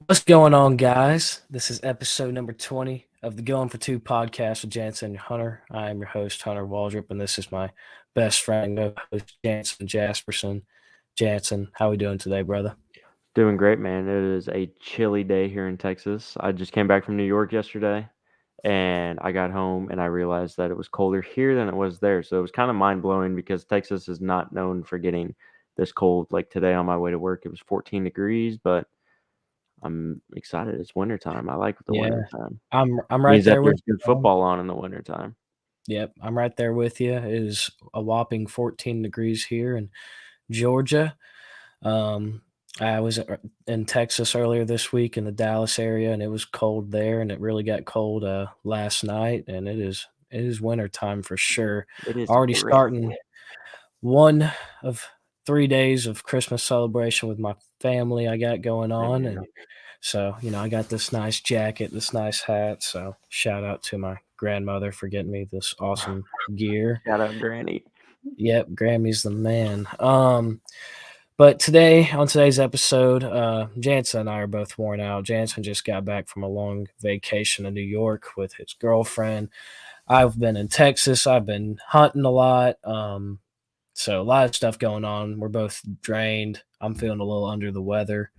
What's going on, guys? This is episode number 20 of the Going for Two podcast with Jansen and Hunter. I am your host, Hunter Waldrop, and this is my best friend, co-host Jansen Jasperson. Jansen, how we doing today, brother? Doing great, man. It is a chilly day here in Texas. I just came back from New York yesterday and I got home and I realized that it was colder here than it was there. So it was kind of mind blowing because Texas is not known for getting this cold. Like today on my way to work, it was 14 degrees, but I'm excited. It's wintertime. I like the Yeah, wintertime. I'm right Means that there with there's you, good man. football on in the wintertime. Yep, I'm right there with you. It is a whopping 14 degrees here in Georgia. Um, I was in Texas earlier this week in the Dallas area, and it was cold there, and it really got cold last night, and it is winter time for sure. It is Already great. starting one of 3 days of Christmas celebration with my family I got going Same on, here. and so I got this nice jacket, this nice hat. So shout out to my grandmother for getting me this awesome gear. Shout out Granny. Yep, Grammy's the man. But today, on today's episode, Jansen and I are both worn out. Jansen just got back from a long vacation in New York with his girlfriend. I've been in Texas. I've been hunting a lot. So a lot of stuff going on. We're both drained. I'm feeling a little under the weather,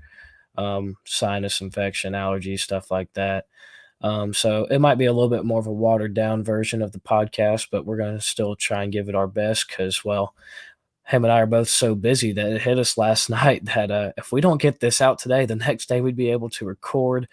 sinus infection, allergies, stuff like that. So it might be a little bit more of a watered down version of the podcast, but we're going to still try and give it our best because, well, him and I are both so busy that it hit us last night that if we don't get this out today, the next day we'd be able to record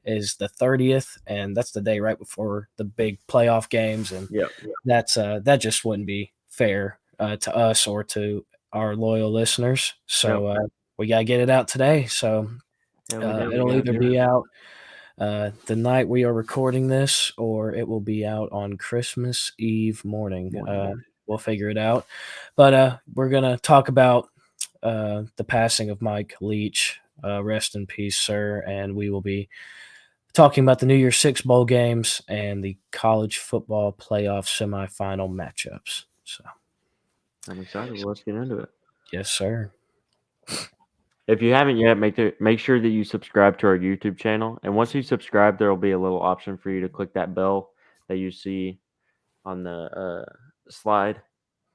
is the 30th, and that's the day right before the big playoff games, and Yep. that just wouldn't be fair to us or to our loyal listeners. Yep. So we gotta get it out today. So Yeah, we do. We it'll gotta either do it. be out the night we are recording this, or it will be out on Christmas Eve morning. We'll figure it out. But we're going to talk about the passing of Mike Leach. Rest in peace, sir. And we will be talking about the New Year's Six bowl games and the college football playoff semifinal matchups. So, I'm excited. Well, let's get into it. yes, sir. If you haven't yet, make sure that you subscribe to our YouTube channel. And once you subscribe, there will be a little option for you to click that bell that you see on the slide.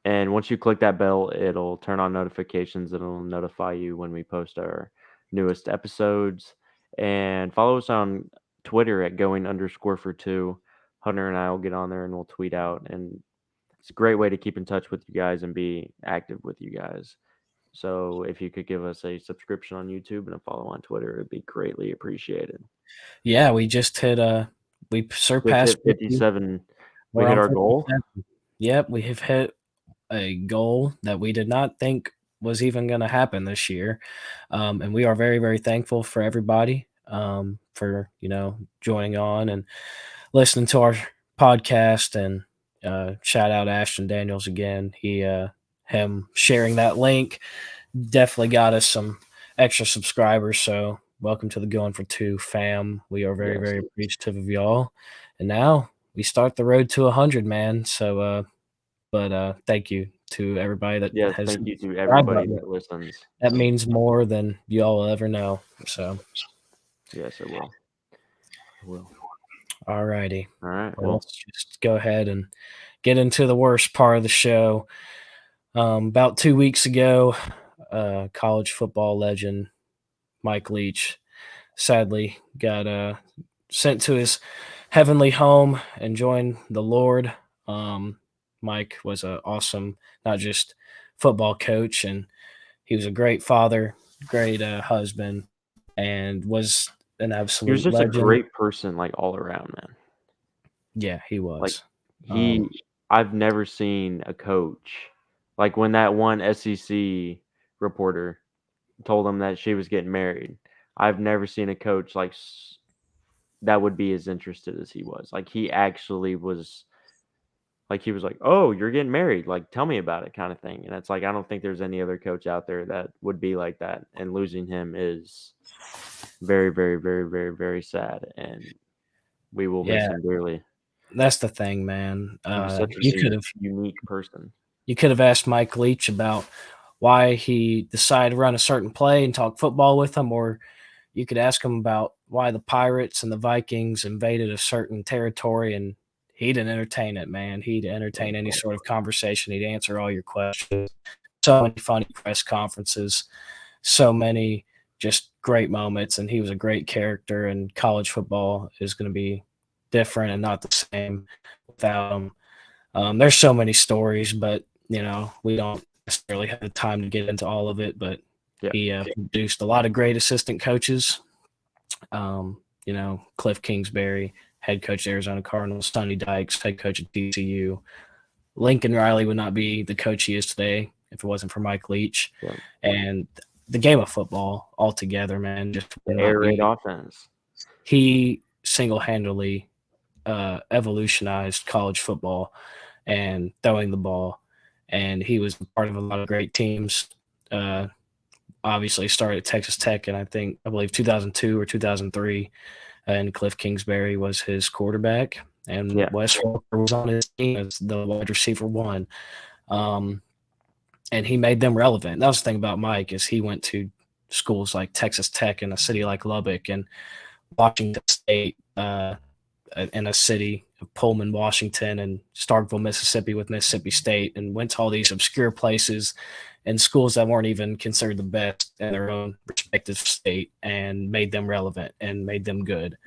And once you click that bell, it'll turn on notifications. It'll notify you when we post our newest episodes. And follow us on Twitter at going_for2. Hunter and I will get on there and we'll tweet out. And it's a great way to keep in touch with you guys and be active with you guys. So if you could give us a subscription on YouTube and a follow on Twitter, it'd be greatly appreciated. Yeah, we just hit we Just surpassed hit 50. 57. We We're hit on our goal. 57. Yep, we have hit a goal that we did not think was even going to happen this year. And we are very, very thankful for everybody for, joining on and listening to our podcast. And shout out Ashton Daniels again. Him sharing that link definitely got us some extra subscribers. So welcome to the Going for Two fam. We are very, Yes. very appreciative of y'all. And now we start the road to 100, man. So, but thank you to everybody that Yes. has Thank you to subscribed everybody button. that listens. That means more than y'all will ever know. So, Yes, it will. It will. all righty. All right. Well, Well, let's just go ahead and get into the worst part of the show. About 2 weeks ago, college football legend Mike Leach sadly got sent to his heavenly home and joined the Lord. Mike was an awesome, not just football coach, and he was a great father, great husband, and was an he was absolute just a legend. great person, like all around, man. Yeah, he Like was. he, I've never seen a coach like when that one SEC reporter told him that she was getting married. I've never seen a coach like that would be as interested as he was. Like he actually was like he was like, "Oh, you're getting married. Like tell me about it," kind of thing. And it's like I don't think there's any other coach out there that would be like that. And losing him is very, very, very, very, very sad. And we will miss Yeah, him dearly. that's the thing, man. He was such a unique person. You could have asked Mike Leach about why he decided to run a certain play and talk football with him, or you could ask him about why the Pirates and the Vikings invaded a certain territory, and he'd entertain it, man. He'd entertain any sort of conversation. He'd answer all your questions. So many funny press conferences, so many just great moments, and he was a great character. And college football is going to be different and not the same without him. There's so many stories, but we don't necessarily have the time to get into all of it. But Yeah. he produced a lot of great assistant coaches. Cliff Kingsbury, head coach of Arizona Cardinals, Sonny Dykes, head coach at TCU. Lincoln Riley would not be the coach he is today if it wasn't for Mike Leach. Yeah. And the game of football altogether, man, just The air raid offense. He single-handedly evolutionized college football and throwing the ball, and he was part of a lot of great teams. Obviously started at Texas Tech, and I believe 2002 or 2003, and Cliff Kingsbury was his quarterback, and Wes Walker was on his team as the wide receiver one. And he made them relevant. That was the thing about Mike, is he went to schools like Texas Tech in a city like Lubbock, and Washington State in a city of Pullman, Washington, and Starkville, Mississippi with Mississippi State, and went to all these obscure places and schools that weren't even considered the best in their own respective state, and made them relevant and made them good.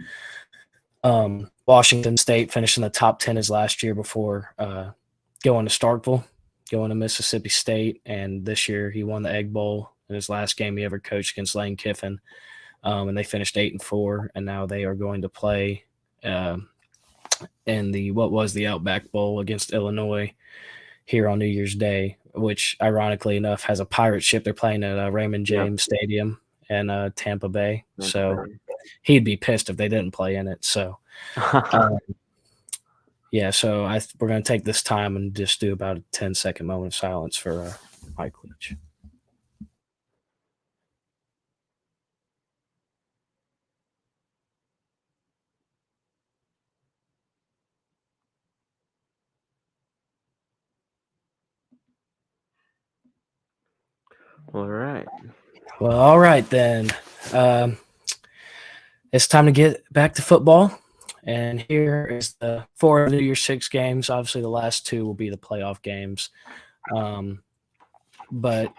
Washington State finished in the top 10 his last year before going to Starkville, going to Mississippi State, and this year he won the Egg Bowl in his last game he ever coached against Lane Kiffin. And they finished 8-4, and now they are going to play in the Outback Bowl against Illinois here on New Year's Day, which ironically enough has a pirate ship. They're playing at Raymond James Stadium in Tampa Bay. So he'd be pissed if they didn't play in it. So yeah, so we're going to take this time and just do about a 10-second moment of silence for Mike Leach. All right. Well, all right then. It's time to get back to football. And here is the 4 of New Year's 6 games. Obviously, the last 2 will be the playoff games. But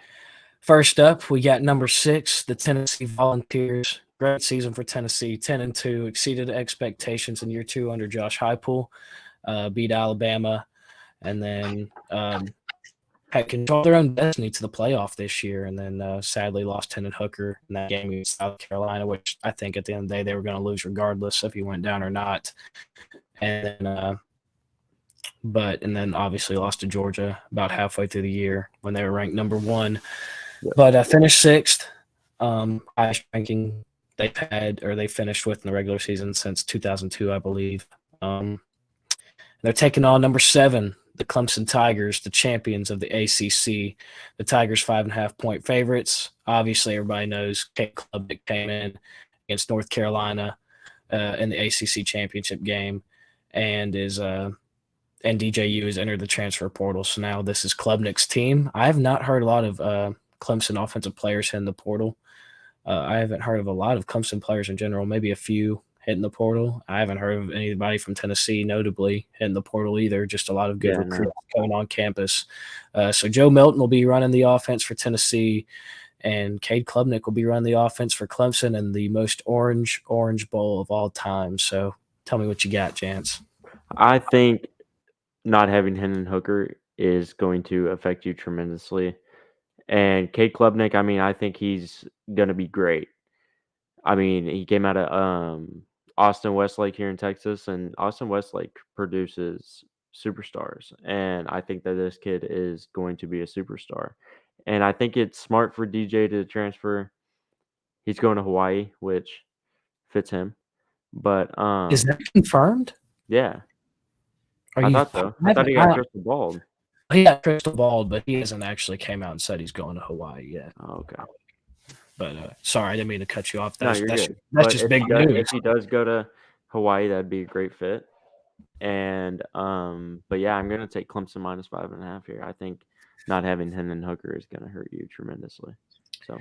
first up, we got number 6, the Tennessee Volunteers. Great season for Tennessee, 10-2, exceeded expectations in year 2 under Josh Heupel, beat Alabama, and then had control their own destiny to the playoff this year, and then sadly lost Hendon Hooker in that game against South Carolina, which I think at the end of the day they were going to lose regardless if he went down or not. And then obviously lost to Georgia about halfway through the year when they were ranked number 1. Yep. But finished 6th, highest ranking they've had, or they finished with in the regular season since 2002, I believe. They're taking on number 7, the Clemson Tigers, the champions of the ACC. The Tigers 5.5-point favorites. Obviously, everybody knows Caleb Klubnik came in against North Carolina in the ACC championship game, and DJU has entered the transfer portal. So now this is Klubnik's team. I have not heard a lot of Clemson offensive players hitting the portal. I haven't heard of a lot of Clemson players in general, maybe a few hitting the portal. I haven't heard of anybody from Tennessee notably hitting the portal either, just a lot of good recruits coming on campus. So Joe Milton will be running the offense for Tennessee, and Cade Klubnik will be running the offense for Clemson in the most orange bowl of all time. So tell me what you got, Jance. I think not having Hendon Hooker is going to affect you tremendously. And Cade Klubnik, I mean, I think he's going to be great. I mean, he came out of Austin Westlake here in Texas, and Austin Westlake produces superstars. And I think that this kid is going to be a superstar. And I think it's smart for DJ to transfer. He's going to Hawaii, which fits him. But is that confirmed? Yeah. I thought so. I thought he got crystal balled. He got crystal balled, but he hasn't actually came out and said he's going to Hawaii yet. Oh, okay. But sorry, I didn't mean to cut you off. No, you're good. That's just big news. If he does go to Hawaii, that'd be a great fit. And but yeah, I'm gonna take Clemson minus 5.5 here. I think not having Hendon Hooker is gonna hurt you tremendously. So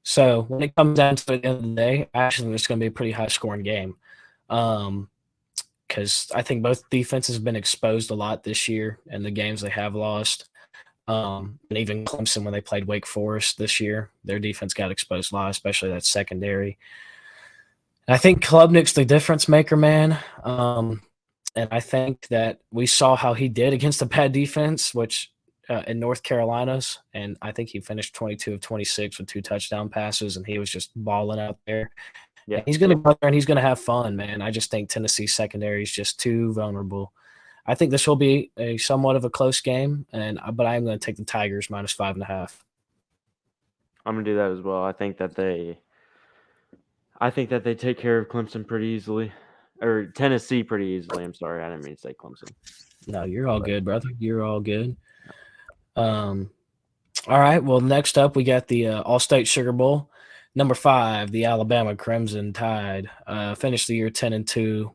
So when it comes down to it at the end of the day, I actually think it's going to be a pretty high scoring game. Um, because I think both defenses have been exposed a lot this year in the games they have lost. And even Clemson, when they played Wake Forest this year, their defense got exposed a lot, especially that secondary. And I think Klubnik's the difference maker, man. And I think that we saw how he did against the bad defense, which in North Carolina's, and I think he finished 22 of 26 with 2 touchdown passes, and he was just balling out there. And Yeah, he's going to go out there and he's going to have fun, man. I just think Tennessee's secondary is just too vulnerable. I think this will be a somewhat of a close game, but I am going to take the Tigers -5.5. I'm gonna do that as well. I think that they take care of Clemson pretty easily, or Tennessee pretty easily. I'm sorry, I didn't mean to say Clemson. No, you're all But good, brother. You're all good. Um, all right. Well, next up, we got the All-State Sugar Bowl. Number 5, the Alabama Crimson Tide finished the year 10-2.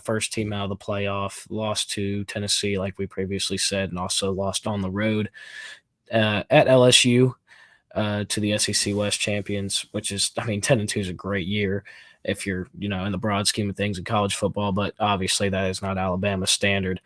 First team out of the playoff, lost to Tennessee, like we previously said, and also lost on the road at LSU to the SEC West champions, which is, I mean, 10-2 is a great year if you're, in the broad scheme of things in college football, but obviously that is not Alabama's standard.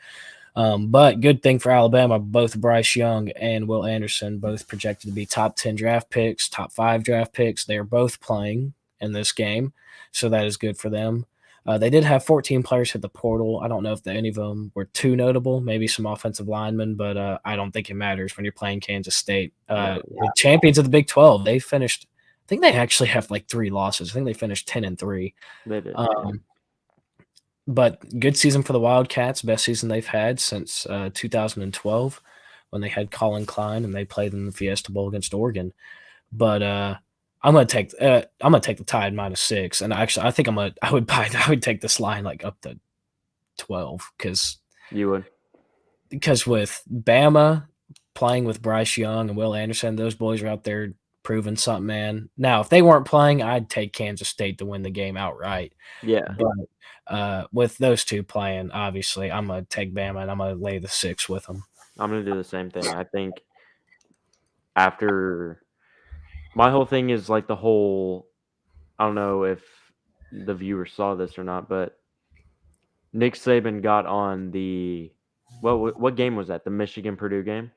But good thing for Alabama, both Bryce Young and Will Anderson, both projected to be top 10 draft picks, top 5 draft picks. They are both playing in this game, so that is good for them. They did have 14 players hit the portal. I don't know if any of them were too notable, maybe some offensive linemen, but I don't think it matters when you're playing Kansas State. no, The champions of the Big 12, they finished, I think they actually have like 3 losses. I think they finished 10-3. they did. Yeah, Um, but good season for the Wildcats, best season they've had since 2012 when they had Colin Klein and they played in the Fiesta Bowl against Oregon. But I'm gonna take the Tide -6, and actually I think I would take this line like up to 12 you would. because with Bama playing with Bryce Young and Will Anderson, those boys are out there proving something, man. Now, if they weren't playing, I'd take Kansas State to win the game outright. Yeah, But with those two playing, obviously, I'm gonna take Bama and I'm gonna lay the 6 with them. I'm gonna do the same thing. I think after my whole thing is like the whole. I don't know if the viewers saw this or not, but Nick Saban got on the what game was that? The Michigan Purdue game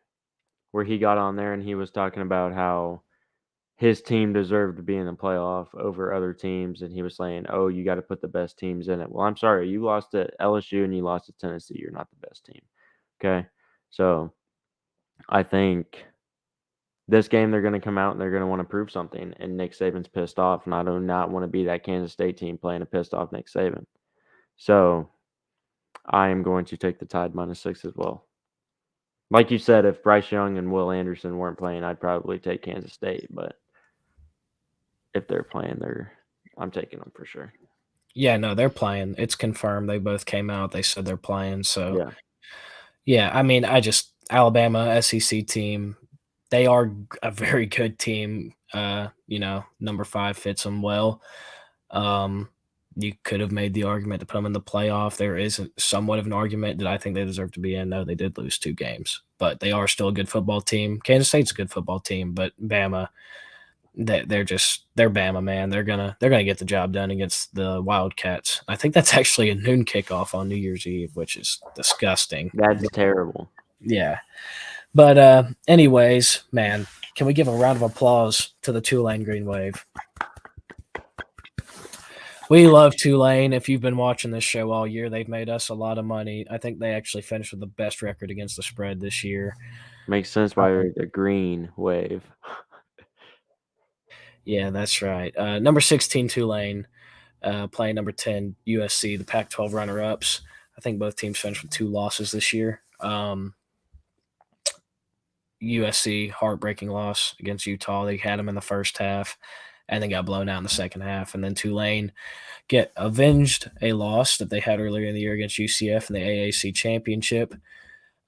where he got on there and he was talking about how his team deserved to be in the playoff over other teams, and he was saying, "Oh, you got to put the best teams in it." Well, I'm sorry, you lost to LSU and you lost to Tennessee. You're not the best team. Okay, so I think this game they're going to come out and they're going to want to prove something, and Nick Saban's pissed off, and I do not want to be that Kansas State team playing a pissed off Nick Saban. So I am going to take the Tide -6 as well. Like you said, if Bryce Young and Will Anderson weren't playing, I'd probably take Kansas State, but if they're playing, I'm taking them for sure. Yeah, no, they're playing. It's confirmed. They both came out. They said they're playing. So Yeah. yeah, I mean, Alabama SEC team. They are a very good team. Number 5 fits them well. Um, you could have made the argument to put them in the playoff. There is somewhat of an argument that I think they deserve to be in. No, they did lose 2 games, but they are still a good football team. Kansas State's a good football team, but Bama, they're Bama, man. They're gonna get the job done against the Wildcats. I think that's actually a noon kickoff on New Year's Eve, which is disgusting. That's terrible. Yeah. But anyways, man, can we give a round of applause to the Tulane Green Wave? We love Tulane. If you've been watching this show all year, they've made us a lot of money. I think they actually finished with the best record against the spread this year. Makes sense why you're the green wave. Yeah, that's right. Number 16, Tulane, playing number 10, USC, the Pac 12 runner ups. I think both teams finished with 2 losses this year. USC, heartbreaking loss against Utah. They had them in the first half and then got blown out in the second half. And then Tulane get avenged a loss that they had earlier in the year against UCF in the AAC championship.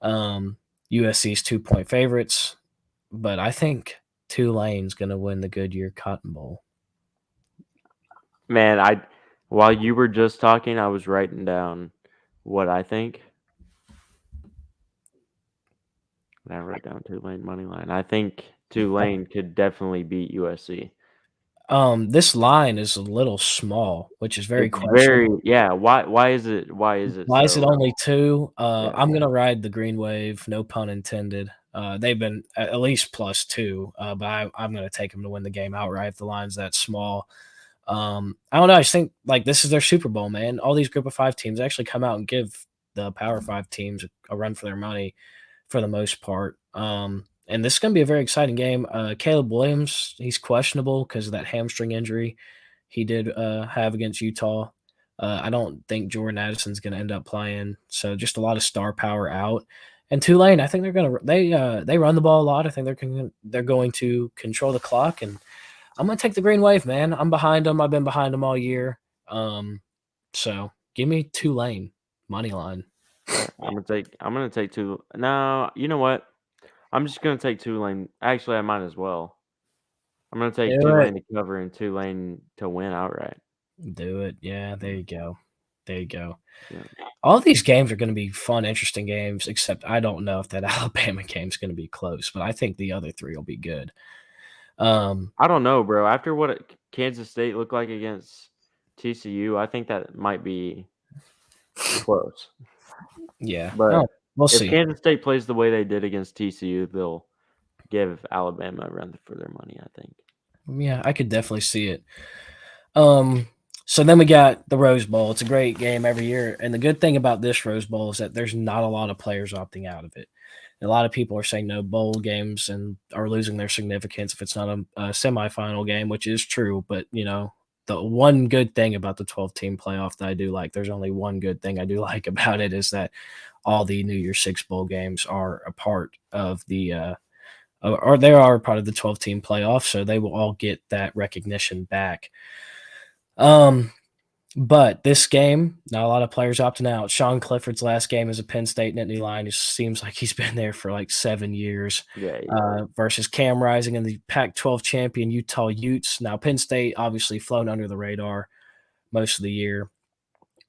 USC's 2-point favorites, but I think Tulane's going to win the Goodyear Cotton Bowl. Man, while you were just talking, I was writing down what I think. And I wrote down Tulane money line. I think Tulane could definitely beat USC. This line is a little small, which is very It's very questionable. yeah. Why is it Why is it so? only 2? Yeah, I'm gonna ride the green wave, no pun intended. They've been at least +2, but I'm gonna take them to win the game outright if the line's that small. I don't know. I just think like this is their Super Bowl, man. All these Group of 5 teams actually come out and give the Power 5 teams a run for their money for the most part. And this is going to be a very exciting game. Caleb Williams, he's questionable because of that hamstring injury he did have against Utah. I don't think Jordan Addison's going to end up playing. So just a lot of star power out. And Tulane, I think they run the ball a lot. I think they're going to control the clock, and I'm gonna take the green wave, man. I'm behind them. I've been behind them all year. So give me Tulane money line. yeah. I'm gonna take two. No, you know what? I'm just gonna take Tulane. Actually, I might as well. I'm gonna take Do it. Tulane to cover and Tulane to win outright. Do it. Yeah, there Yeah, you go. There you go. yeah. All these games are going to be fun, interesting games, except I don't know if that Alabama game's going to be close, but I think the other three will be good. Um, I don't know, bro. After what Kansas State looked like against TCU, I think that might be close. yeah. But Oh, we'll if see. Kansas State plays the way they did against TCU, they'll give Alabama a run for their money, I think. Yeah, I could definitely see it. Um, so then we got the Rose Bowl. It's a great game every year, and the good thing about this Rose Bowl is that there's not a lot of players opting out of it. A lot of people are saying no bowl games and are losing their significance if it's not a semifinal game, which is true. But the one good thing about the 12-team playoff that I do like, there's only one good thing I do like about it is that all the New Year's Six bowl games are a part of the or they are a part of the 12-team playoff, so they will all get that recognition back. Um, but this game, not a lot of players opting out. Sean Clifford's last game as a Penn State Nittany Lion just seems like he's been there for like 7 years. Yeah, yeah, Versus Cam Rising and the Pac-12 champion Utah Utes. Now Penn State obviously flown under the radar most of the year,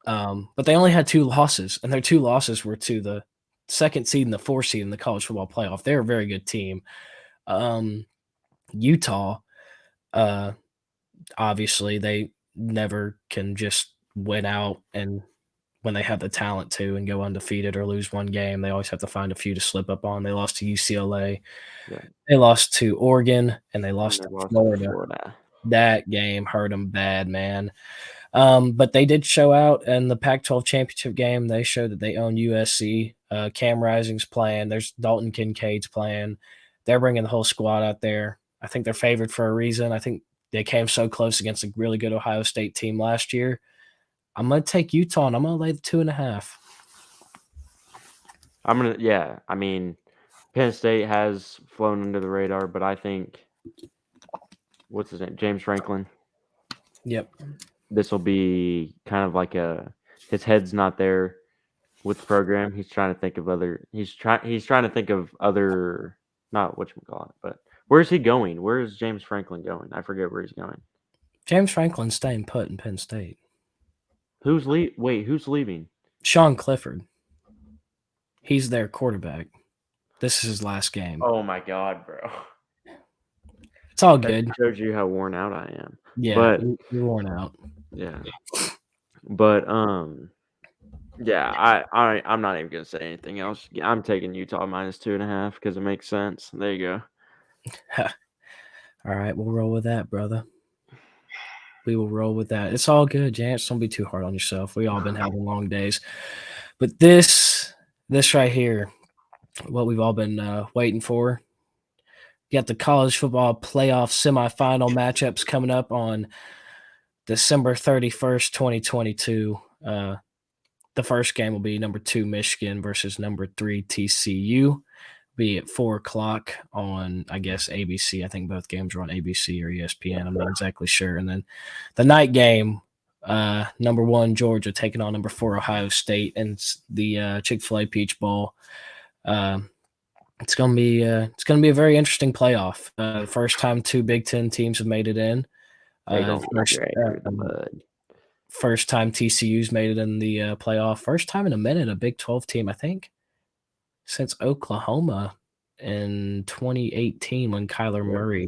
but they only had 2 losses, and their 2 losses were to the second seed and the 4th seed in the college football playoff. They're a very good team. Um, Utah, uh, obviously, they never can just win out and when they have the talent to and go undefeated or lose one game. They always have to find a few to slip up on. They lost to UCLA, yeah. they lost to Oregon, and they And lost they to lost to Florida. Florida. That game hurt them bad, man. But they did show out in the Pac-12 championship game. They showed that they own USC. Cam Rising's playing. There's Dalton Kincaid's playing. They're bringing the whole squad out there. I think they're favored for a reason. I think they came so close against a really good Ohio State team last year. I'm going to take Utah, and I'm going to lay the 2.5. Yeah. I mean, Penn State has flown under the radar, but I think what's his name, James Franklin. Yep. This will be kind of like his head's not there with the program. He's trying to think of other. He's trying to think of other. Not whatchamacallit, but where's he going? Where is James Franklin going? I forget where he's going. James Franklin's staying put in Penn State. Wait, who's leaving? Sean Clifford, he's their quarterback. This is his last game. Oh my god, bro. It's all That good. shows you how worn out I am. Yeah, But you're worn out. yeah. But yeah, I'm not even gonna say anything else. I'm taking Utah -2.5 because it makes sense. There you go. All right, we'll roll with that, brother. We will roll with that. It's all good, Jance. Don't be too hard on yourself. We all been having long days, but this right here, what we've all been waiting for. You got the college football playoff semifinal matchups coming up on December 31st, 2022. The first game will be number 2 Michigan versus number 3 TCU. Be at 4 o'clock on, I guess, ABC. I think both games are on ABC or ESPN. I'm not exactly sure. And then the night game, number 1 Georgia taking on number 4 Ohio State, and the Chick-fil-A Peach Bowl. It's gonna be a very interesting playoff. First time 2 Big Ten teams have made it in. They gonna get First dragged through the mud. first time TCU's made it in the playoff. First time in a minute a Big 12 team, I think, since Oklahoma in 2018 when Kyler Yeah. Murray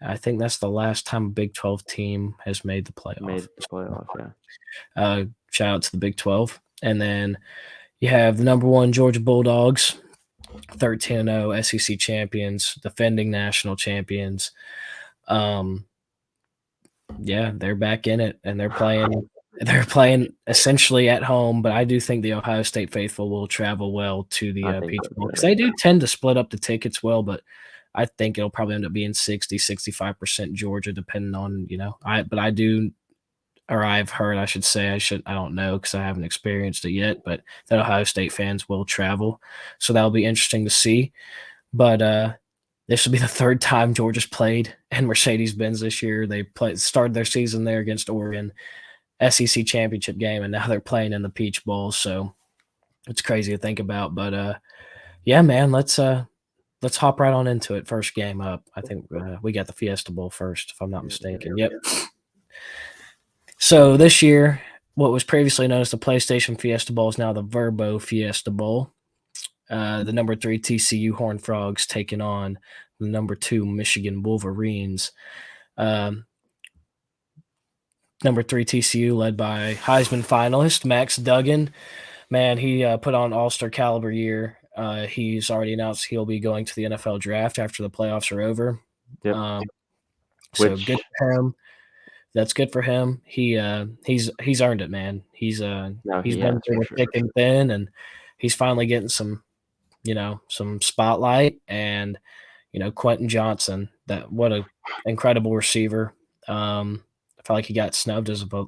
I think that's the last time a Big 12 team has made the playoff. Made the playoff, yeah. Shout out to the Big 12. And then you have the number one Georgia Bulldogs, 13-0 SEC champions, defending national champions. Yeah, they're back in it, and they're playing essentially at home, but I do think the Ohio State faithful will travel well to the, I think Peach so Bowl because too. they do tend to split up the tickets well, but I think it'll probably end up being 65% Georgia depending on, I do, or I've heard, I should say, I don't know because I haven't experienced it yet, but that Ohio State fans will travel, so that'll be interesting to see. But this will be the third time Georgia's played in Mercedes-Benz this year. They started their season there against Oregon, SEC championship game, and now they're playing in the Peach Bowl. So it's crazy to think about. But yeah, man, let's hop right on into it. First game up. I think we got the Fiesta Bowl first, if I'm not mistaken. Yep. So this year, what was previously known as the PlayStation Fiesta Bowl is now the Verbo Fiesta Bowl. The number 3 TCU Horned Frogs taking on the number 2 Michigan Wolverines. Number 3 TCU led by Heisman finalist Max Duggan. Man, he put on all-star caliber year. He's already announced he'll be going to the NFL draft after the playoffs are over. Yep. So good for him. That's good for him. He's earned it, man. He's been through the thick and thin, and he's finally getting some spotlight. And Quentin Johnson, what a incredible receiver. I felt like he got snubbed as a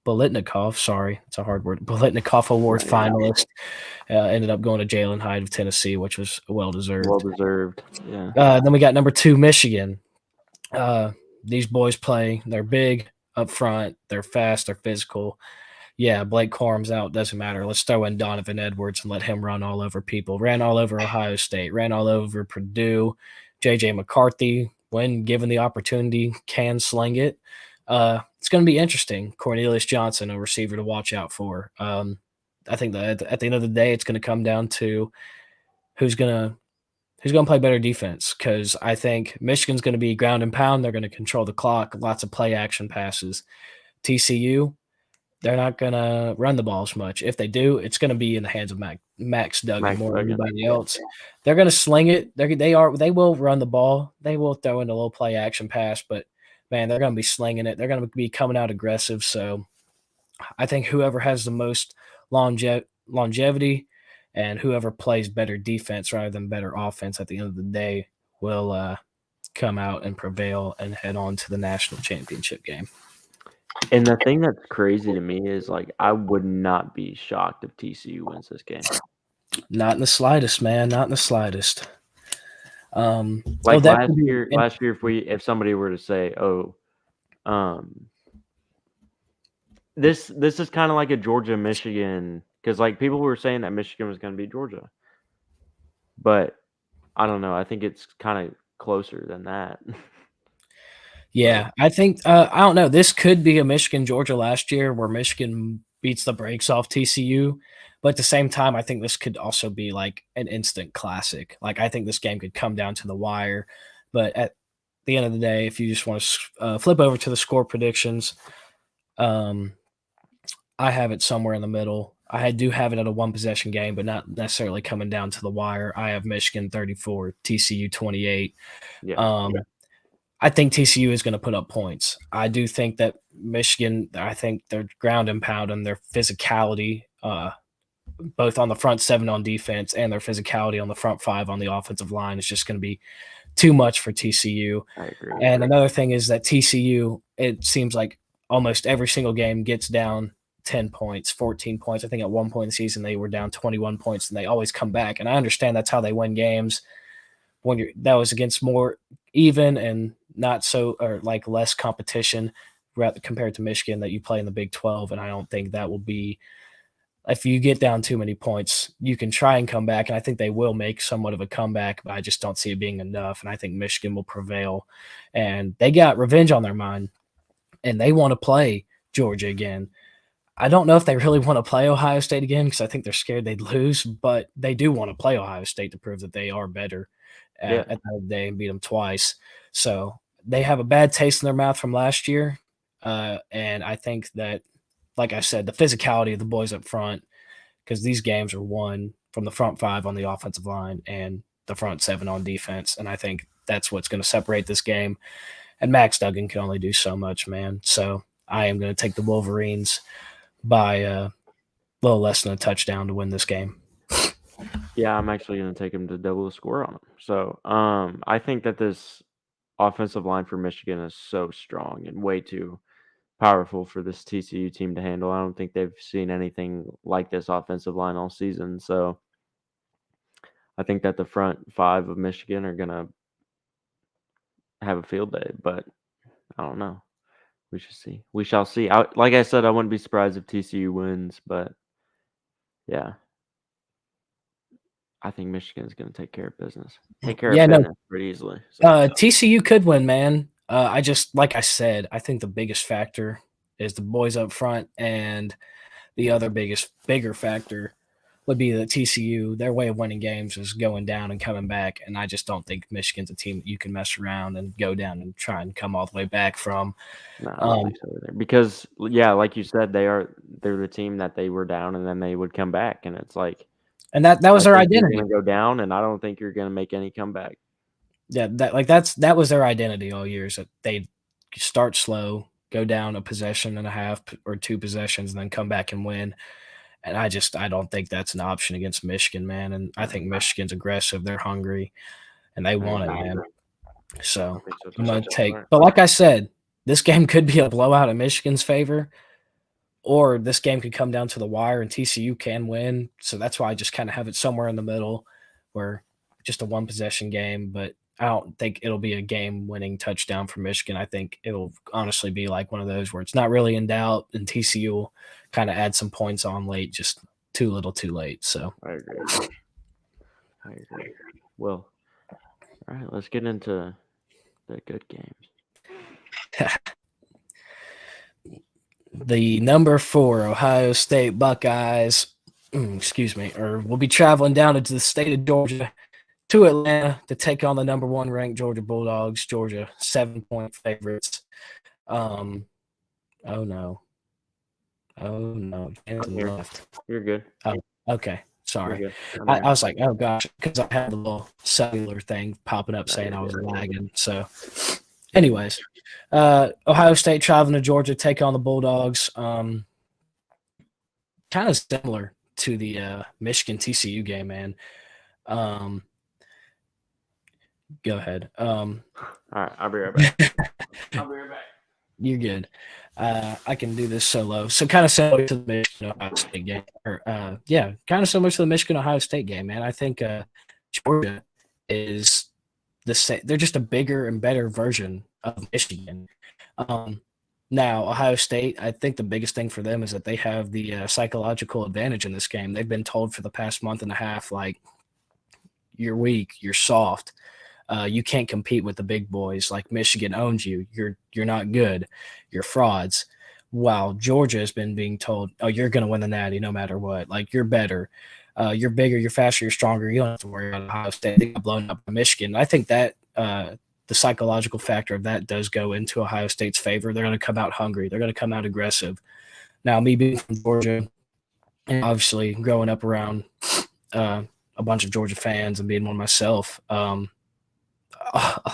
Bolitnikov. Sorry, it's a hard word. Bolitnikov Award finalist. Ended up going to Jalen Hyde of Tennessee, which was well deserved. Well deserved. Yeah. Then we got number 2 Michigan. These boys play. They're big up front. They're fast. They're physical. Yeah, Blake Corum's out. Doesn't matter. Let's throw in Donovan Edwards and let him run all over people. Ran all over Ohio State. Ran all over Purdue. J.J. McCarthy, when given the opportunity, can sling it. It's going to be interesting. Cornelius Johnson, a receiver to watch out for. I think that at the end of the day, it's going to come down to who's going to play better defense, because I think Michigan's going to be ground and pound. They're going to control the clock, lots of play action passes. TCU, they're not going to run the ball as much. If they do, it's going to be in the hands of Max Duggan more than anybody else. They're going to sling it. They will run the ball. They will throw in a little play action pass, but man, they're going to be slinging it. They're going to be coming out aggressive. So I think whoever has the most longevity and whoever plays better defense rather than better offense at the end of the day will come out and prevail and head on to the national championship game. And the thing that's crazy to me is, like, I would not be shocked if TCU wins this game. Not in the slightest, man. Not in the slightest. Like last year, if somebody were to say, this is kind of like a Georgia Michigan, because like people were saying that Michigan was going to beat Georgia, but I don't know. I think it's kind of closer than that. Yeah, I think I don't know. This could be a Michigan Georgia last year where Michigan beats the brakes off TCU, but at the same time, I think this could also be like an instant classic. Like I think this game could come down to the wire, but at the end of the day, if you just want to flip over to the score predictions, I have it somewhere in the middle. I do have it at a one possession game, but not necessarily coming down to the wire. I have Michigan 34, TCU 28. Yeah. I think TCU is going to put up points. I do think that Michigan, I think their ground and pound and their physicality, both on the front 7 on defense and their physicality on the front 5 on the offensive line, is just going to be too much for TCU. I agree. And another thing is that TCU, it seems like almost every single game gets down 10 points, 14 points. I think at one point in the season they were down 21 points, and they always come back. And I understand that's how they win games. That was against more even and not so, or like less competition compared to Michigan that you play in the Big 12. And I don't think that will be, if you get down too many points, you can try and come back. And I think they will make somewhat of a comeback, but I just don't see it being enough. And I think Michigan will prevail, and they got revenge on their mind and they want to play Georgia again. I don't know if they really want to play Ohio State again because I think they're scared they'd lose, but they do want to play Ohio State to prove that they are better at the end of the day and beat them twice. So they have a bad taste in their mouth from last year. And I think that, like I said, the physicality of the boys up front, because these games are won from the front five on the offensive line and the front seven on defense. And I think that's what's going to separate this game. And Max Duggan can only do so much, man. So I am going to take the Wolverines by a little less than a touchdown to win this game. Yeah, I'm actually going to take him to double the score on him. So I think that this offensive line for Michigan is so strong and way too powerful for this TCU team to handle. I don't think they've seen anything like this offensive line all season. So I think that the front five of Michigan are going to have a field day, but I don't know. We shall see. We shall see. Like I said, I wouldn't be surprised if TCU wins, but yeah, I think Michigan is going to take care of business. Take care of Yeah, no, business pretty easily. So TCU could win, man. I just, like I said, I think the biggest factor is the boys up front, and the other bigger factor would be that TCU, their way of winning games is going down and coming back, and I just don't think Michigan's a team that you can mess around and go down and try and come all the way back from. no, I don't think so either. Because yeah, like you said, they're the team that they were down and then they would come back, and it's like And that was I their think you're identity. going to go down, and I don't think you're going to make any comeback. Yeah, that was their identity all year. Is that they start slow, go down a possession and a half or two possessions, and then come back and win. And I don't think that's an option against Michigan, man. And I think Michigan's aggressive. They're hungry, and they I want it, agree. man. I So think so I'm too. gonna take. All right. But like I said, this game could be a blowout in Michigan's favor, or this game could come down to the wire and TCU can win. So that's why I just kind of have it somewhere in the middle, where just a one possession game. But I don't think it'll be a game winning touchdown for Michigan. I think it'll honestly be like one of those where it's not really in doubt, and TCU will kind of add some points on late, just too little, too late. So I agree. I agree. Well, all right, let's get into the good games. the number 4 Ohio State Buckeyes, excuse me, or will be traveling down into the state of Georgia to Atlanta to take on the number 1 ranked Georgia Bulldogs. Georgia 7-point favorites. Oh no, I'm Jansen here. left. You're good. Oh, okay, You're sorry. good. I'm I here. was like, oh gosh, because I had a little cellular thing popping up No, saying you're I was good. lagging. So, anyways, Ohio State traveling to Georgia, take on the Bulldogs. Kind of similar to the Michigan TCU game, man. Um, go ahead. All right, I'll be right back. I'll be right back. You're good. I can do this solo. So kind of similar to the Michigan Ohio State game. Yeah, kind of similar to the Michigan Ohio State game, man. I think Georgia is the same. They're just a bigger and better version of Michigan. Um, Now, Ohio State, I think the biggest thing for them is that they have the psychological advantage in this game. They've been told for the past month and a half, like, you're weak, you're soft, you can't compete with the big boys. Like Michigan owns you. You're not good. You're frauds. While Georgia has been being told, oh, you're going to win the Natty no matter what. Like you're better. You're bigger. You're faster. You're stronger. You don't have to worry about Ohio State. They got blown up by Michigan. I think that the psychological factor of that does go into Ohio State's favor. They're going to come out hungry. They're going to come out aggressive. Now, me being from Georgia, and obviously growing up around a bunch of Georgia fans and being one myself, a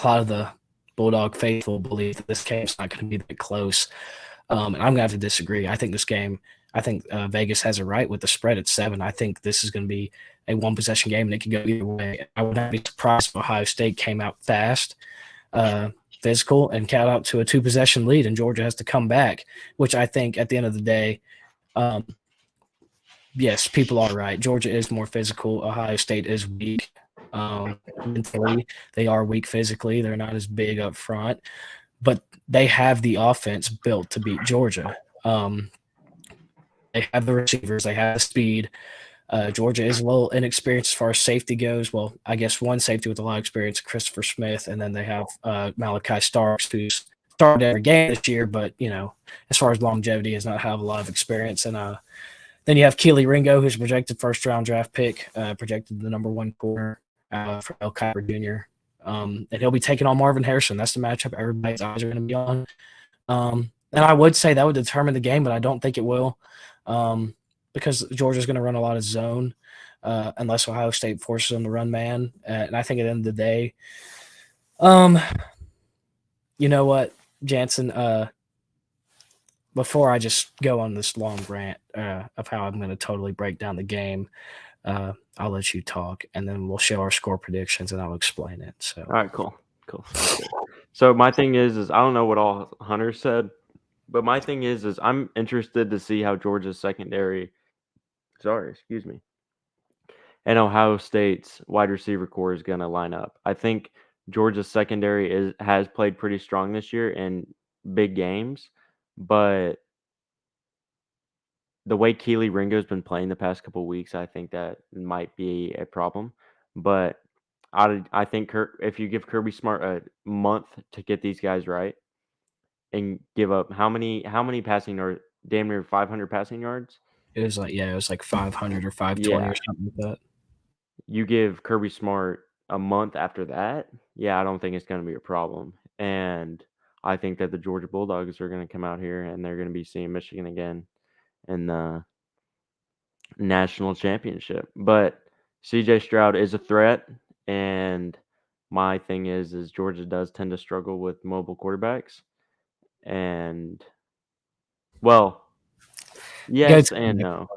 lot of the Bulldog faithful believe that this game's not going to be that close. And I'm going to have to disagree. I think this game, I think Vegas has it right with the spread at 7. I think this is going to be a one possession game and it can go either way. I would not be surprised if Ohio State came out fast, physical, and got out to a 2 possession lead and Georgia has to come back, which I think at the end of the day, yes, people are right. Georgia is more physical. Ohio State is weak. Mentally, they are weak physically. They're not as big up front, but they have the offense built to beat Georgia. They have the receivers. They have the speed. Georgia is a little inexperienced as far as safety goes. Well, I guess one safety with a lot of experience, Christopher Smith, and then they have Malachi Starks, who's started every game this year, but as far as longevity, does not have a lot of experience. And then you have Keely Ringo, who's a projected first-round draft pick, projected the number 1 corner for El Kiper Jr. And he'll be taking on Marvin Harrison. That's the matchup everybody's eyes are going to be on. And I would say that would determine the game, but I don't think it will, because Georgia's going to run a lot of zone, unless Ohio State forces them to run man. And I think at the end of the day, you know what, Jansen, before I just go on this long rant of how I'm going to totally break down the game, I'll let you talk, and then we'll show our score predictions, and I'll explain it. So, All right, cool. Sounds good. So my thing is I don't know what all Hunter said, but my thing is I'm interested to see how Georgia's secondary, excuse me, and Ohio State's wide receiver core is going to line up. I think Georgia's secondary has played pretty strong this year in big games, but the way Keely Ringo's been playing the past couple of weeks, I think that might be a problem. But I think if you give Kirby Smart a month to get these guys right and give up how many passing or damn near 500 passing yards? it was like 500 or 520 Yeah, or something like that. you give Kirby Smart a month after that, yeah, I don't think it's going to be a problem. And I think that the Georgia Bulldogs are going to come out here and they're going to be seeing Michigan again in the national championship. But CJ Stroud is a threat, and my thing is Georgia does tend to struggle with mobile quarterbacks. And well, Go yes to the and next no.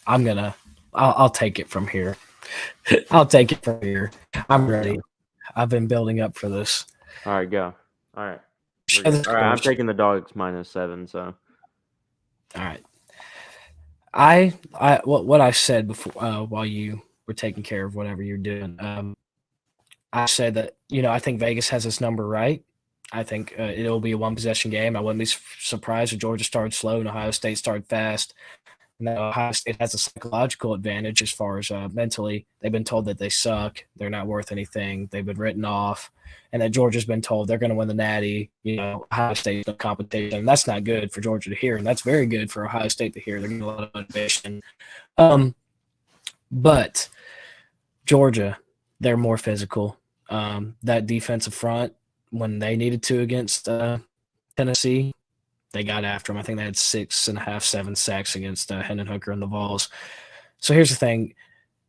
line. I'll take it from here. I'll take it from here. I'm ready. I've been building up for this. All right, go. All right. Show All the right, I'm scores. taking the dogs -7, so All right. What I said before, while you were taking care of whatever you're doing. I said that I think Vegas has this number right. I think it'll be a one possession game. I wouldn't be surprised if Georgia started slow and Ohio State started fast. And that Ohio State has a psychological advantage as far as mentally. They've been told that they suck, they're not worth anything, they've been written off, and that Georgia's been told they're going to win the Natty. Ohio State's no competition. And that's not good for Georgia to hear, and that's very good for Ohio State to hear. They're getting a lot of motivation. But Georgia, they're more physical. That defensive front, when they needed to against Tennessee, they got after him. I think they had 6.5, 7 sacks against Hendon Hooker and the Vols. So here's the thing.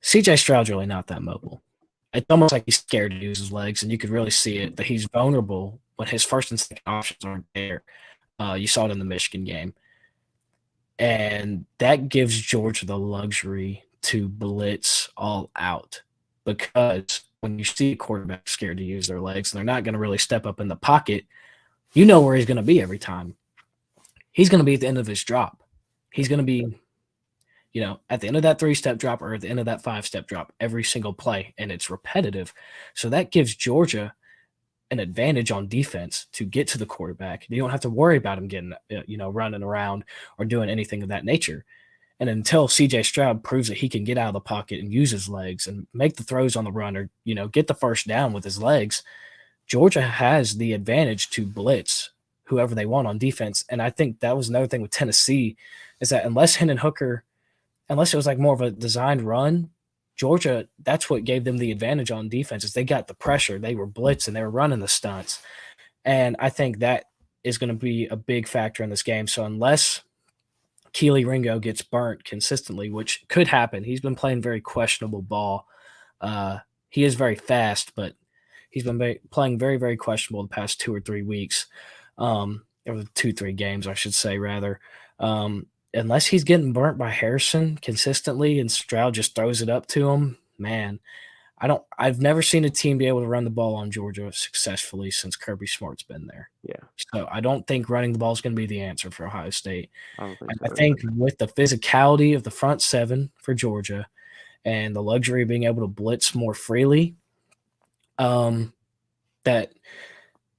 CJ Stroud's really not that mobile. It's almost like he's scared to use his legs, and you could really see it, that he's vulnerable when his first and second options aren't there. You saw it in the Michigan game. And that gives Georgia the luxury to blitz all out, because when you see a quarterback scared to use their legs and they're not going to really step up in the pocket, you know where he's going to be every time. He's going to be at the end of his drop. He's going to be, at the end of that 3-step drop or at the end of that 5-step drop every single play, and it's repetitive. So that gives Georgia an advantage on defense to get to the quarterback. You don't have to worry about him getting, running around or doing anything of that nature. And until CJ Stroud proves that he can get out of the pocket and use his legs and make the throws on the run, or, get the first down with his legs, Georgia has the advantage to blitz whoever they want on defense. And I think that was another thing with Tennessee, is that unless it was like more of a designed run, Georgia, that's what gave them the advantage on defense, is they got the pressure. They were blitzing, they were running the stunts. And I think that is going to be a big factor in this game. So unless Keely Ringo gets burnt consistently, which could happen, he's been playing very questionable ball. He is very fast, but he's been playing very, very questionable the past 2 or 3 weeks, or 2-3 games, I should say, rather. Unless he's getting burnt by Harrison consistently and Stroud just throws it up to him, man, I've never seen a team be able to run the ball on Georgia successfully since Kirby Smart's been there. yeah, So I don't think running the ball is going to be the answer for Ohio State. I don't think And so. I think with the physicality of the front seven for Georgia and the luxury of being able to blitz more freely, that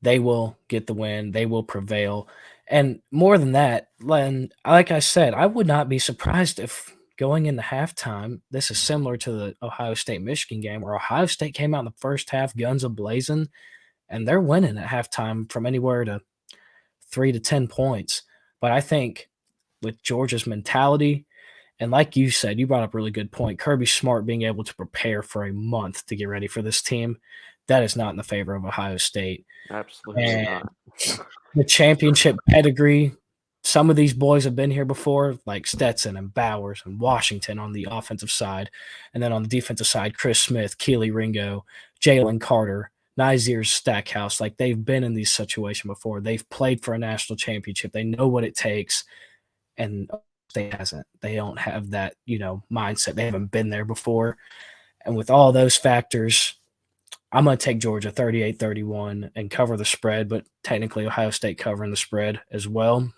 they will get the win. They will prevail. And more than that, like I said, I would not be surprised if going into halftime, this is similar to the Ohio State-Michigan game, where Ohio State came out in the first half guns a-blazing, and they're winning at halftime from anywhere to 3 to 10 points. But I think with Georgia's mentality, and like you said, you brought up a really good point, Kirby Smart being able to prepare for a month to get ready for this team, that is not in the favor of Ohio State. Absolutely And not. the championship pedigree, some of these boys have been here before, like Stetson and Bowers and Washington on the offensive side. And then on the defensive side, Chris Smith, Keely Ringo, Jalen Carter, Nazir Stackhouse. Like they've been in these situations before. They've played for a national championship. They know what it takes. And State hasn't. They don't have that, mindset. They haven't been there before. And with all those factors, I'm going to take Georgia 38-31 and cover the spread, but technically Ohio State covering the spread as well.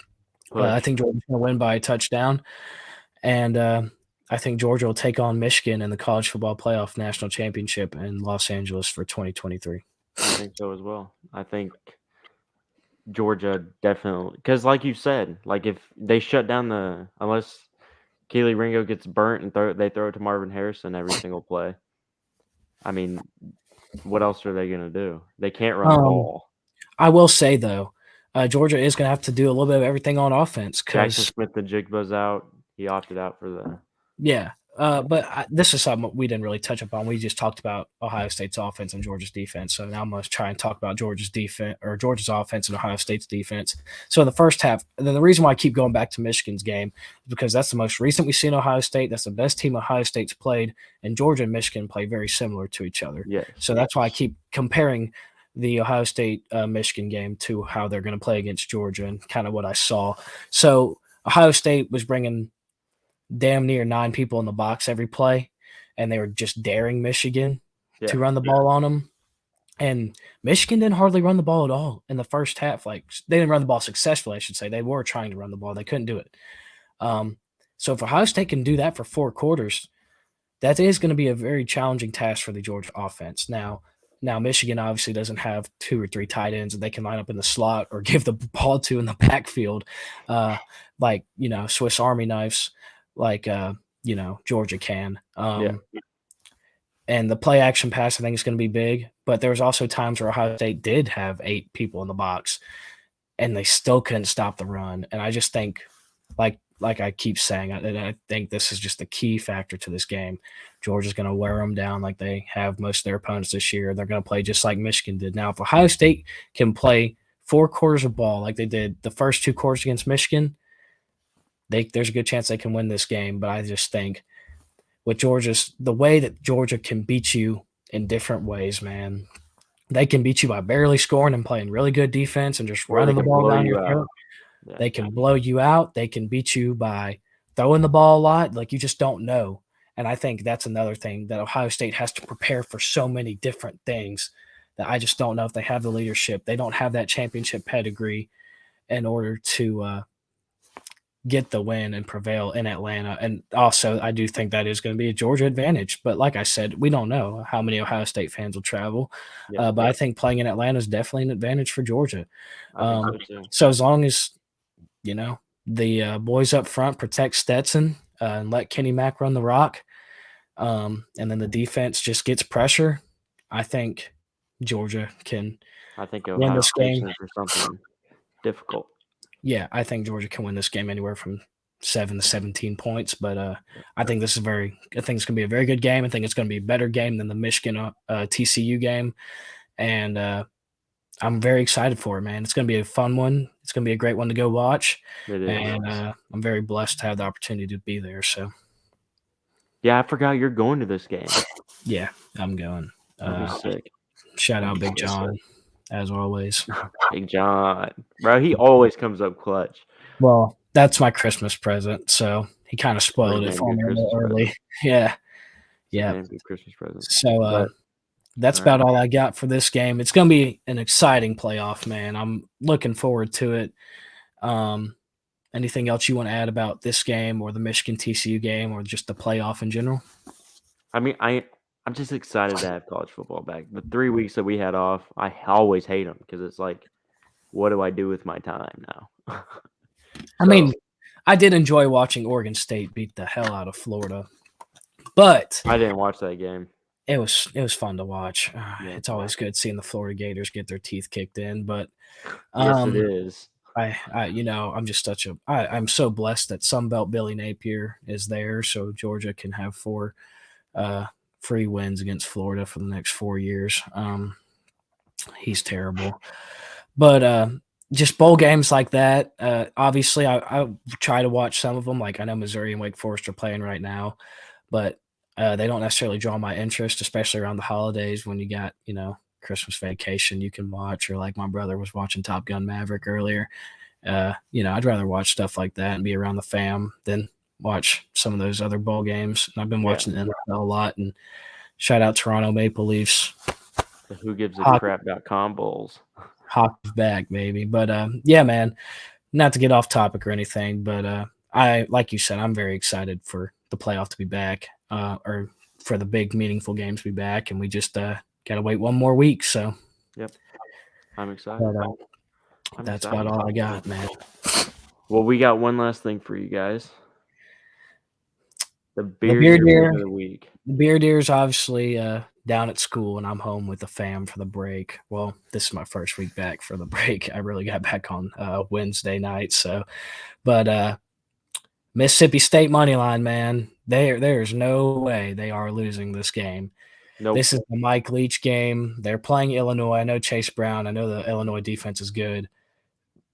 I Push. think Georgia's going to win by a touchdown, and I think Georgia will take on Michigan in the college football playoff national championship in Los Angeles for 2023. I think so as well. I think Georgia definitely, because like you said, like if they shut down unless Keely Ringo gets burnt and they throw it to Marvin Harrison every single play. I mean, what else are they going to do? They can't run the ball. I will say, though, Georgia is going to have to do a little bit of everything on offense Jackson because, Smith, the Jigba's out. He opted out for yeah. But this is something we didn't really touch upon. We just talked about Ohio State's offense and Georgia's defense. So now I'm going to try and talk about Georgia's defense or Georgia's offense and Ohio State's defense. So in the first half, and then the reason why I keep going back to Michigan's game is because that's the most recent we've seen Ohio State. That's the best team Ohio State's played, and Georgia and Michigan play very similar to each other. Yes. So that's why I keep comparing the Ohio State Michigan game to how they're going to play against Georgia and kind of what I saw. So Ohio State was bringing damn near 9 people in the box every play, and they were just daring Michigan to run the ball on them. And Michigan didn't hardly run the ball at all in the first half. Like they didn't run the ball successfully, I should say. They were trying to run the ball. They couldn't do it. So if Ohio State can do that for 4 quarters, that is going to be a very challenging task for the Georgia offense. Now Michigan obviously doesn't have 2 or 3 tight ends that they can line up in the slot or give the ball to in the backfield, like Swiss Army knives, like Georgia can. And the play action pass, I think, is going to be big. But there was also times where Ohio State did have 8 people in the box, and they still couldn't stop the run. And I just think, like I keep saying, I think this is just a key factor to this game. Georgia's going to wear them down like they have most of their opponents this year. They're going to play just like Michigan did. Now, if Ohio State can play 4 quarters of ball like they did the first 2 quarters against Michigan, there's a good chance they can win this game. But I just think with the way that Georgia can beat you in different ways, man. They can beat you by barely scoring and playing really good defense and just running the ball down your throat. Yeah. They can blow you out. They can beat you by throwing the ball a lot. Like you just don't know. And I think that's another thing that Ohio State has to prepare for so many different things that I just don't know if they have the leadership. They don't have that championship pedigree in order to get the win and prevail in Atlanta. And also, I do think that is going to be a Georgia advantage. But like I said, we don't know how many Ohio State fans will travel. But I think playing in Atlanta is definitely an advantage for Georgia. I think so too. So as long as, the boys up front protect Stetson and let Kenny Mack run the rock, and then the defense just gets pressure, I think Georgia can win this game. For something difficult. Yeah, I think Georgia can win this game anywhere from 7 to 17 points. But I think it's going to be a very good game. I think it's going to be a better game than the Michigan TCU game. And I'm very excited for it, man. It's going to be a fun one. It's going to be a great one to go watch. It is. And I'm very blessed to have the opportunity to be there. So, yeah, I forgot you're going to this game. Yeah, I'm going. Sick. Shout out Big John, as always. Big John. Bro, he always comes up clutch. Well, that's my Christmas present, so he kind of spoiled it for me a little early. Yeah. Good Christmas present. So that's about all I got for this game. It's going to be an exciting playoff, man. I'm looking forward to it. Anything else you want to add about this game or the Michigan TCU game or just the playoff in general? I mean, I'm just excited to have college football back. The 3 weeks that we had off, I always hate them because it's like, what do I do with my time now? I mean, I did enjoy watching Oregon State beat the hell out of Florida, but I didn't watch that game. It was fun to watch. It's always good seeing the Florida Gators get their teeth kicked in, but yes, it is. I'm just I'm so blessed that Sunbelt Billy Napier is there, so Georgia can have four free wins against Florida for the next 4 years. He's terrible. But just bowl games like that. Obviously, I try to watch some of them. Like I know Missouri and Wake Forest are playing right now, but they don't necessarily draw my interest, especially around the holidays when you got Christmas vacation you can watch, or like my brother was watching Top Gun Maverick earlier. I'd rather watch stuff like that and be around the fam than watch some of those other bowl games. And I've been Yeah. watching the NFL a lot. And shout out Toronto Maple Leafs. The who gives a Hockey, crap.com Bulls. hockey's back, baby. But yeah, man. Not to get off topic or anything, but I like you said, I'm very excited for the playoff to be back, or for the big meaningful games to be back, and we just gotta wait one more week. So, Yep. I'm excited. but I'm that's excited. about all I got, man. Well, we got one last thing for you guys. The The beer beer deer deer, pick of the week. the beer deer's obviously down at school, and I'm home with the fam for the break. Well, this is my first week back for the break. I really got back on Wednesday night, so. But Mississippi State money line, man. There's no way they are losing this game. Nope. This is the Mike Leach game. They're playing Illinois. I know Chase Brown. I know the Illinois defense is good,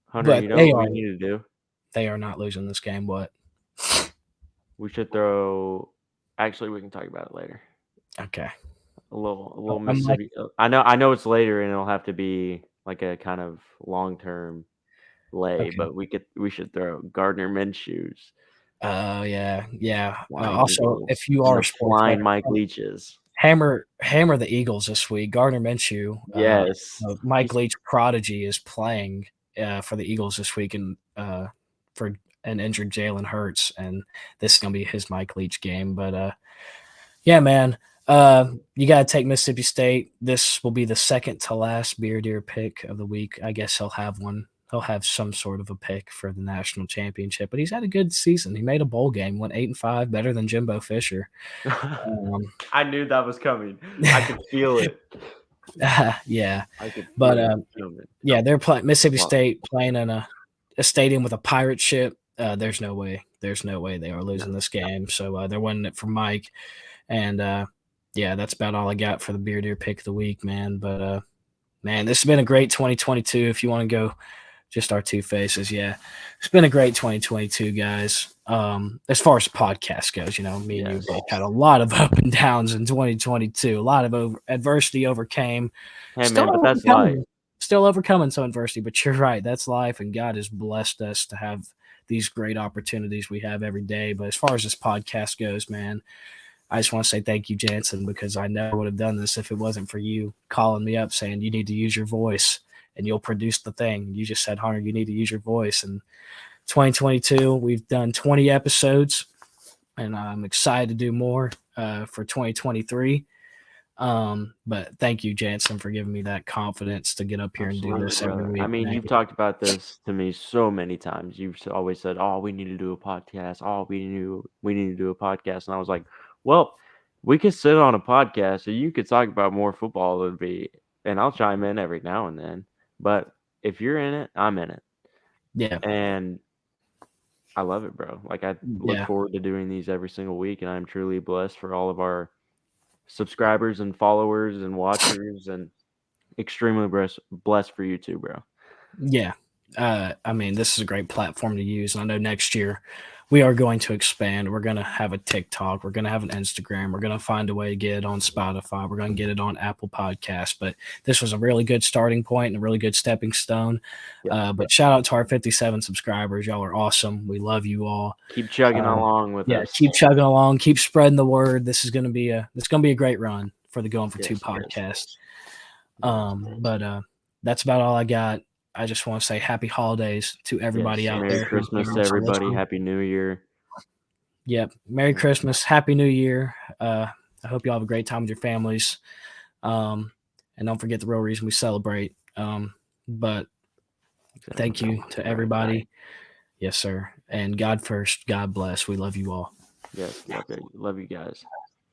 Hunter, but you know what we need to do? they are not losing this game. What? We should throw. Actually, we can talk about it later. Okay. A little I'm like, Mississippi. I know it's later, and it'll have to be like a kind of long-term lay, okay. but we should throw Gardner Minshew's Oh yeah. Flying Also, Eagles if you and are the a sports fan, Flying Mike Leaches. hammer the Eagles this week. Gardner Minshew, Yes, Mike Leach prodigy, is playing for the Eagles this week, and for an injured Jalen Hurts, and this is gonna be his Mike Leach game. But yeah, man, you gotta take Mississippi State. This will be the second to last beer deer pick of the week. I guess he'll have one. He'll have some sort of a pick for the national championship, but he's had a good season. He made a bowl game, went 8-5, better than Jimbo Fisher. I knew that was coming. I could feel it. Yeah, I could but feel it coming. yeah, they're playing Mississippi Well, State playing in a stadium with a pirate ship. There's no way. There's no way they are losing this game. So they're winning it for Mike. And yeah, that's about all I got for the beer deer pick of the week, man. But man, this has been a great 2022. If you want to go just our two faces, yeah, it's been a great 2022, guys. As far as the podcast goes, me and you both had a lot of up and downs in 2022. A lot of adversity overcame. hey man, but that's life. Still overcoming some adversity, but you're right. That's life, and God has blessed us to have these great opportunities we have every day. But as far as this podcast goes, man, I just want to say thank you, Jansen, because I never would have done this if it wasn't for you calling me up saying you need to use your voice and you'll produce the thing. You just said, Hunter, you need to use your voice. And 2022, we've done 20 episodes, and I'm excited to do more for 2023. But thank you, Jansen, for giving me that confidence to get up here and do this every week. I mean, you've talked about this to me so many times. You've always said, "Oh, we need to do a podcast. Oh, we need to do a podcast." And I was like, "Well, we could sit on a podcast, and you could talk about more football. It'd be, and I'll chime in every now and then. But if you're in it, I'm in it. Yeah, and I love it, bro. Like I look forward to doing these every single week, and I'm truly blessed for all of our subscribers and followers and watchers, and extremely blessed for you too, bro. Yeah. I mean, this is a great platform to use. And I know next year we are going to expand. We're going to have a TikTok. We're going to have an Instagram. We're going to find a way to get it on Spotify. We're going to get it on Apple Podcasts. But this was a really good starting point and a really good stepping stone. But shout out to our 57 subscribers. Y'all are awesome. We love you all. Keep chugging along with us. Keep chugging along. Keep spreading the word. This is going to be a great run for the Going for Two podcast. But that's about all I got. I just want to say happy holidays to everybody out there. Merry Christmas to everybody. Happy New Year. Yep. Merry Christmas. Happy New Year. I hope you all have a great time with your families. And don't forget the real reason we celebrate. But thank you to everybody. Yes, sir. And God first. God bless. We love you all. Yes. Love you guys.